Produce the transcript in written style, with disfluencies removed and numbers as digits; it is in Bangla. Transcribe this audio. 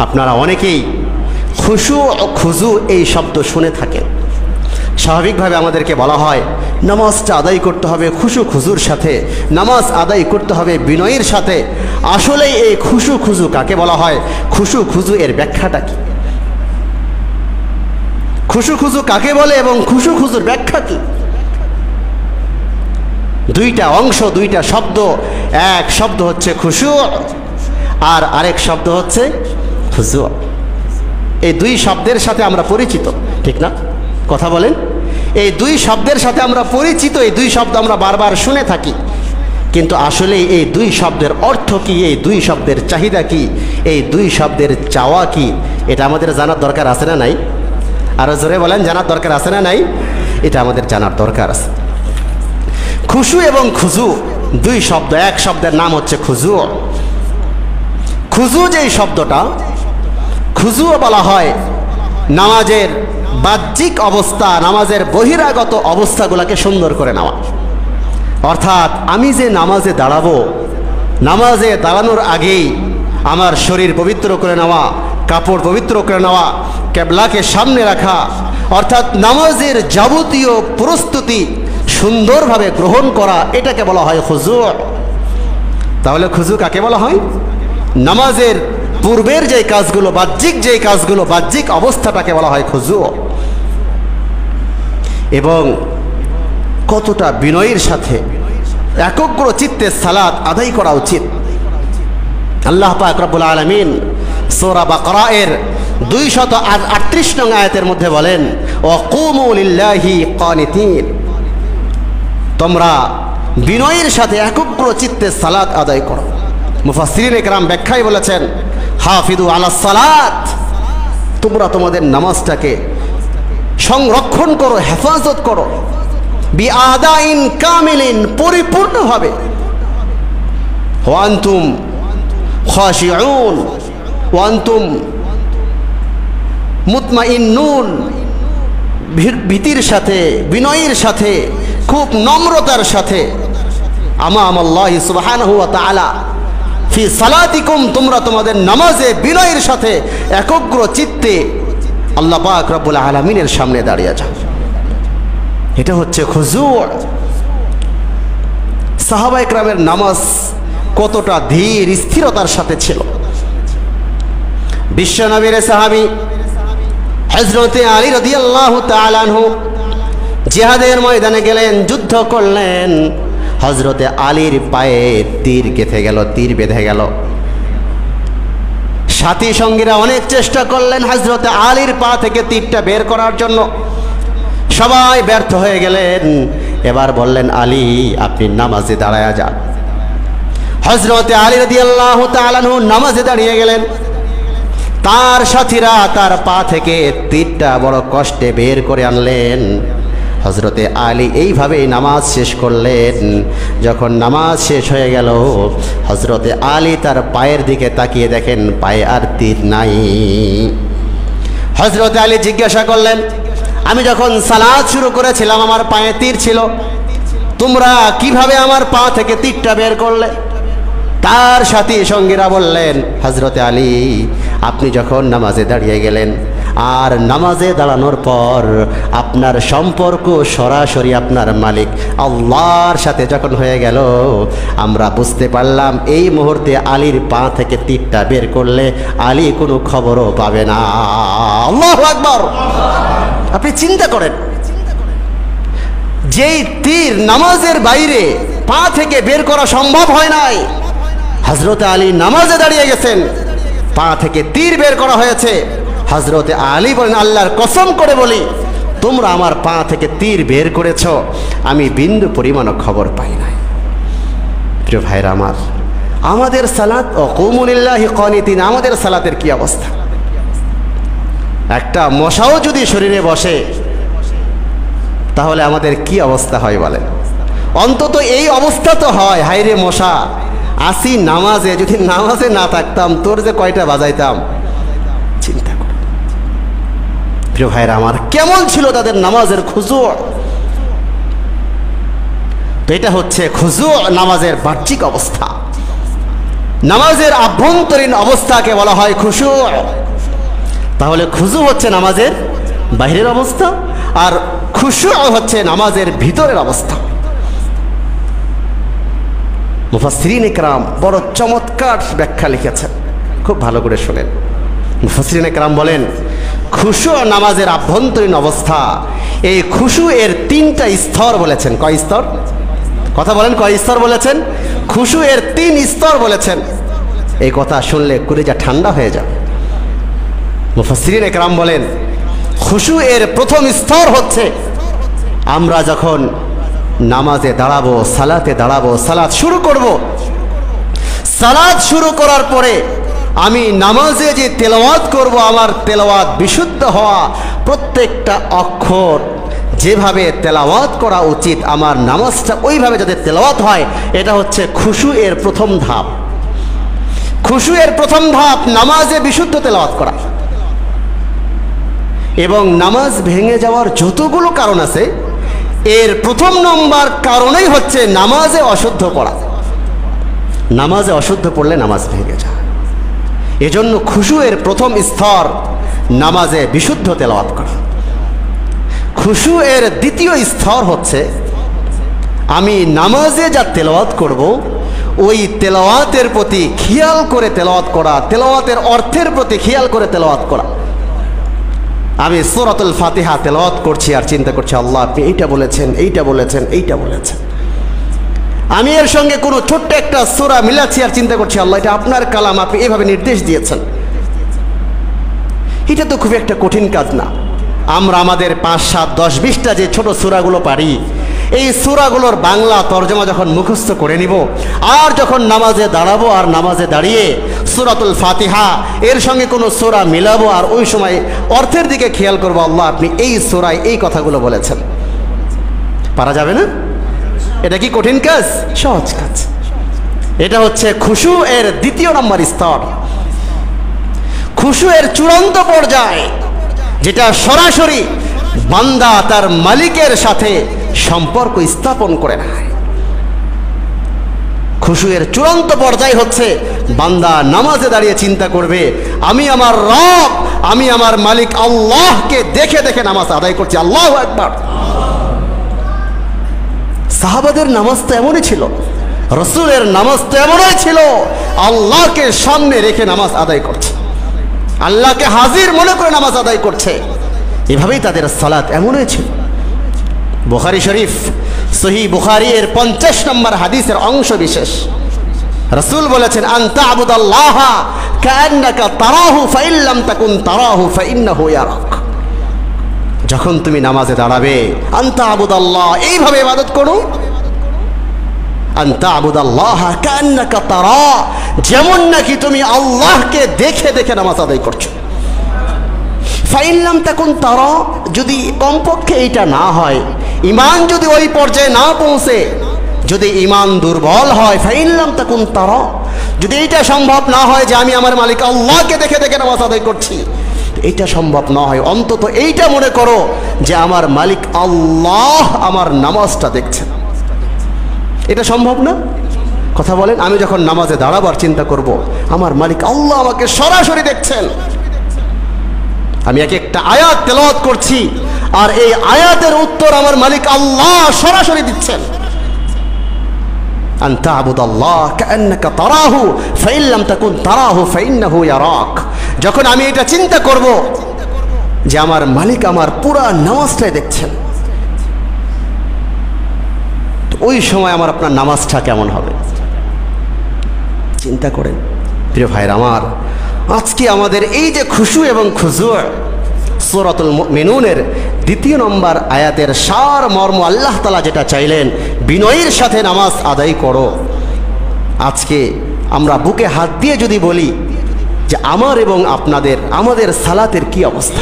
আপনারা অনেকেই খুশু ও খুজু এই শব্দ শুনে থাকেন। স্বাভাবিকভাবে আমাদেরকে বলা হয় নামাজটা আদায় করতে হবে খুশু খুজুর সাথে, নামাজ আদায় করতে হবে বিনয়ের সাথে। আসলেই এই খুশু খুজু কাকে বলা হয়? খুশু খুজু এর ব্যাখ্যাটা কি? খুশু খুজু কাকে বলে এবং খুশু খুজুর ব্যাখ্যা কি? দুইটা অংশ, দুইটা শব্দ। এক শব্দ হচ্ছে খুশু আর আরেক শব্দ হচ্ছে খুজু। এই দুই শব্দের সাথে আমরা পরিচিত, ঠিক না? কথা বলেন। এই দুই শব্দের সাথে আমরা পরিচিত, এই দুই শব্দ আমরা বারবার শুনে থাকি, কিন্তু আসলে এই দুই শব্দের অর্থ কি, এই দুই শব্দের চাহিদা কি, এই দুই শব্দের চাওয়া কি, এটা আমাদের জানার দরকার আছে না নাই? আরো জোরে বলেন, জানার দরকার আছে না নাই? এটা আমাদের জানার দরকার আছে। খুশু এবং খুজু দুই শব্দ, এক শব্দের নাম হচ্ছে খুজু। খুজু যেই শব্দটা, খুজুও বলা হয় নামাজের বাহ্যিক অবস্থা, নামাজের বহিরাগত অবস্থাগুলোকে সুন্দর করে নেওয়া। অর্থাৎ আমি যে নামাজে দাঁড়াবো, নামাজে দাঁড়ানোর আগেই আমার শরীর পবিত্র করে নেওয়া, কাপড় পবিত্র করে নেওয়া, কেবলাকে সামনে রাখা, অর্থাৎ নামাজের যাবতীয় প্রস্তুতি সুন্দরভাবে গ্রহণ করা, এটাকে বলা হয় খুজু। তাহলে খুজু কাকে বলা হয়? নামাজের পূর্বের যে কাজগুলো, বাহ্যিক যে কাজগুলো, বাহ্যিক অবস্থাটাকে বলা হয় খুজু। এবং কতটা বিনয়ের সাথে একগ্র চিত্তে সালাত আদায় করা উচিত। আল্লাহ পাক রব্বুল আলামিন সূরা বাকারা এর 238 নং আয়াতের মধ্যে বলেন, ওয়াকুমু লিল্লাহি কানিতিন, তোমরা বিনয়ের সাথে একগ্র চিত্তে সালাত আদায় করো। মুফাসসিরিনে কেরাম ব্যাখ্যায় বলেছেন, হাফিদু আলাস সালাত, তোমরা তোমাদের নামাজটাকে সংরক্ষণ করো, হেফাজত করো, বিআদাইন কামিলিন, পরিপূর্ণভাবে, ওয়ান্তুম খাশিউন ওয়ান্তুম মুতমাইন্নুন, ভীতির সাথে, বিনয়ের সাথে, খুব নম্রতার সাথে, আমামাল্লাহি সুবহানাহু ওয়া তাআলা ফি সালাতিকুম, তোমরা তোমাদের নামাজে বিনয়ের সাথে একগ্র চিত্তে আল্লাহ পাক রব্বুল আলামিনের সামনে দাঁড়িয়ে যাও। এটা হচ্ছে খুজু। সাহাবায়ে কেরামের নামাজ কতটা ধীর স্থিরতার সাথে ছিল। বিশ্বনবীর সাহাবী হযরতে আলী রাদিয়াল্লাহু তাআলা আনহু জিহাদের ময়দানে গেলেন, যুদ্ধ করলেন। হযরতে আলীর পায়ে তীর গেঁথে গেল, তীর বেঁধে গেল। সাথী সঙ্গীরা অনেক চেষ্টা করলেন হযরতে আলীর পা থেকে তীরটা বের করার জন্য, সবাই ব্যর্থ হয়ে গেলেন। এবার বললেন, আলী আপনি নামাজে দাঁড়ায়া যান। হযরতে আলী রাদিয়াল্লাহু তাআলা আনহু নামাজে দাঁড়িয়ে গেলেন। তার সাথীরা তার পা থেকে তীরটা বড় কষ্টে বের করে আনলেন। হযরতে আলী এইভাবেই নামাজ শেষ করলেন। যখন নামাজ শেষ হয়ে গেল, হযরতে আলী তার পায়ের দিকে তাকিয়ে দেখেন পায়ে আর তীর নাই। হযরতে আলী জিজ্ঞাসা করলেন, আমি যখন সালাত শুরু করেছিলাম আমার পায়ে তীর ছিল, তোমরা কিভাবে আমার পা থেকে তীরটা বের করলে? তার সাথী সঙ্গীরা বললেন, হযরতে আলী আপনি যখন নামাজে দাঁড়িয়ে গেলেন, আর নামাজে দাঁড়ানোর পর আপনার সম্পর্ক সরাসরি আপনার মালিক আল্লাহর সাথে যখন হয়ে গেল, আমরা বুঝতে পারলাম এই মুহূর্তে আলীর পা থেকে তীরটা বের করলে আলী কোনো খবরও পাবে না। আল্লাহু আকবার। আপনি চিন্তা করেন, যেই তীর নামাজের বাইরে পা থেকে বের করা সম্ভব হয় নাই, হযরতে আলী নামাজে দাঁড়িয়ে গেছেন, পা থেকে তীর বের করা হয়েছে। হযরতে আলী বলেন, আল্লাহর কসম করে বলি, তোমরা আমার পা থেকে তীর বের করেছ, আমি বিন্দু পরিমাণও খবর পাই নাই। প্রিয় ভাইরা আমার, আমাদের সালাত ওয়াকুমু লিল্লাহি কানিতিন, আমাদের সালাতের কি অবস্থা? একটা মশাও যদি শরীরে বসে তাহলে আমাদের কি অবস্থা হয় বলেন? অন্তত এই অবস্থা তো হয়, হায়রে মশা আসি নামাজে, যদি নামাজে না থাকতাম তোর যে কয়টা বাজাইতাম। চিন্তা কর প্রিয় ভাইরা আমার, কেমন ছিল তাদের নামাজের খুজু। তো এটা হচ্ছে খুজু, নামাজের বাহ্যিক অবস্থা। নামাজের আভ্যন্তরীণ অবস্থাকে বলা হয় খুশু। তাহলে খুশু হচ্ছে নামাজের বাইরের অবস্থা, আর খুশু হচ্ছে নামাজের ভিতরের অবস্থা। মুফাসসিরিন ইকরাম বড় চমৎকার ব্যাখ্যা লিখেছেন, খুব ভালো করে শোনেন। মুফাসসিরিন ইকরাম বলেন, খুশু নামাজের আভ্যন্তরীণ অবস্থা। এই খুশু এর 3টা স্তর বলেছেন। কয় স্তর? কথা বলেন, কয় স্তর বলেছেন? খুশু এর 3 স্তর বলেছেন। এই কথা শুনলে কলিজা ঠান্ডা হয়ে যায়। মুফাসসিরিন ইকরাম বলেন, খুশু এর প্রথম স্তর হচ্ছে আমরা যখন নামাজে দাঁড়াবো, সালাতে দাঁড়াবো, সালাত শুরু করব। সালাত শুরু করার পরে আমি নামাজে যে তেলাওয়াত করব, আমার তেলাওয়াত বিশুদ্ধ হওয়া, প্রত্যেকটা অক্ষর যেভাবে তেলাওয়াত করা উচিত, আমার নামাজটা ওইভাবে যাতে তেলাওয়াত হয়, এটা হচ্ছে খুশু এর প্রথম ধাপ। খুশু এর প্রথম ধাপ নামাজে বিশুদ্ধ তেলাওয়াত করা। এবং নামাজ ভেঙে যাওয়ার যতগুলো কারণ আছে, এর প্রথম নম্বর কারণেই হচ্ছে নামাজে অশুদ্ধ পড়া। নামাজে অশুদ্ধ পড়লে নামাজ ভেঙে যায়। এজন্য খুশু এর প্রথম স্তর নামাজে বিশুদ্ধ তেলাওয়াত করা। খুশু এর দ্বিতীয় স্তর হচ্ছে আমি নামাজে যা তেলাওয়াত করব, ওই তেলাওয়াতের প্রতি খেয়াল করে তেলাওয়াত করা, তেলাওয়াতের অর্থের প্রতি খেয়াল করে তেলাওয়াত করা। আমি সূরাতুল ফাতিহা তেলাওয়াত করছি আর চিন্তা করছি, আল্লাহ আপনি এইটা বলেছেন, এইটা বলেছেন, এইটা বলেছেন। আমি এর সঙ্গে কোনো ছোট্ট একটা সূরা মিলাচ্ছি আর চিন্তা করছি, আল্লাহ এটা আপনার কালাম, আপনি এইভাবে নির্দেশ দিয়েছেন। এটা তো খুব একটা কঠিন কাজ না। আমরা আমাদের 5, 7, 10, 20টা যে ছোট সূরাগুলো পারি, এই সূরাগুলোর বাংলা তরজমা যখন মুখস্থ করে নিব, আর যখন নামাজে দাঁড়াবো আর নামাজে দাঁড়িয়ে সূরাতুল ফাতিহা এর সঙ্গে কোনো সূরা মিলাবো, আর ওই সময় অর্থের দিকে খেয়াল করবো, আল্লাহ আপনি এই সূরায় এই কথাগুলো বলেছেন। পারা যাবে না? এটা কি কঠিন কাজ? সহজ কাজ। এটা হচ্ছে খুশু এর দ্বিতীয় নম্বর স্তর। খুশু এর চূড়ান্ত পর্যায়, যেটা সরাসরি বান্দা তার মালিকের সাথে সম্পর্ক স্থাপন করে নেয়। খুশু এর চূড়ান্ত পর্যায় হচ্ছে বান্দা নামাজে দাঁড়িয়ে চিন্তা করবে, আমি আমার রব, আমি আমার মালিক আল্লাহকে দেখে দেখে নামাজ আদায় করছি। আল্লাহু আকবার। সাহাবাদের নামাজ তো এমনই ছিল, রাসূলের নামাজ তো এমনই ছিল, আল্লাহকে সামনে রেখে নামাজ আদায় করছে, আল্লাহকে হাজির মনে করে নামাজ আদায় করছে। এভাবেই তাদের সালাত এমনই ছিল। বুখারী শরীফ, সহিহ বুখারী এর 50 নম্বর হাদিসের অংশ বিশেষ রাসূল বলেছেন, আনতা আবুদাল্লাহা কাআন্নাকা তারাহু ফাইন লাম তাকুন তারাহু ফাইন্নাহু ইয়ারাক। যখন তুমি নামাজে দাঁড়াবে, আনতা আবুদাল্লাহ, এইভাবে ইবাদত করো। আনতা আবুদাল্লাহা কাআন্নাকা তারা, যেমন নাকি তুমি আল্লাহকে দেখে দেখে নামাজ আদায় করছো। ফাইন লাম তাকুন তারা, যদি কমপক্ষে এইটা না হয়, ঈমান যদি ওই পর্যায়ে না পৌঁছে, যদি ঈমান দুর্বল হয়, ফাইন লাম তাকুন তারা, যদি এইটা সম্ভব না হয় যে আমি আমার মালিক আল্লাহকে দেখে দেখে নামাজ আদায় করছি, এইটা সম্ভব না হয়, অন্তত এইটা মনে করো যে আমার মালিক আল্লাহ আমার নামাজটা দেখছেন। এটা সম্ভব না? কথা বলেন। আমি যখন নামাজে দাঁড়াবার চিন্তা করব, আমার মালিক আল্লাহ আমাকে সরাসরি দেখছেন। আমি এক একটা আয়াত তেলাওয়াত করছি, আর এই আয়াতের উত্তর আমার মালিক আল্লাহ সরাসরি দিচ্ছেন। আন তা'বুদাল্লাহ কাআন্নাকা তারাহু ফাইন লাম তাকুন তারাহু ফাইন্নাহু ইয়ারাক। যখন আমি এটা চিন্তা করব যে আমার মালিক আমার পুরা নামাজটাই দেখছেন, তো ওই সময় আমার আপনার নামাজটা কেমন হবে চিন্তা করেন। প্রিয় ভাইরা আমার, আজকে আমাদের এই যে খুশু এবং খুজু, সূরাতুল মুমিনুনের 2 নম্বর আয়াতের সার মর্ম, আল্লাহ তাআলা যেটা চাইলেন, বিনয়ের সাথে নামাজ আদায় করো। আজকে আমরা বুকে হাত দিয়ে যদি বলি যে আমার এবং আপনাদের, আমাদের সালাতের কি অবস্থা।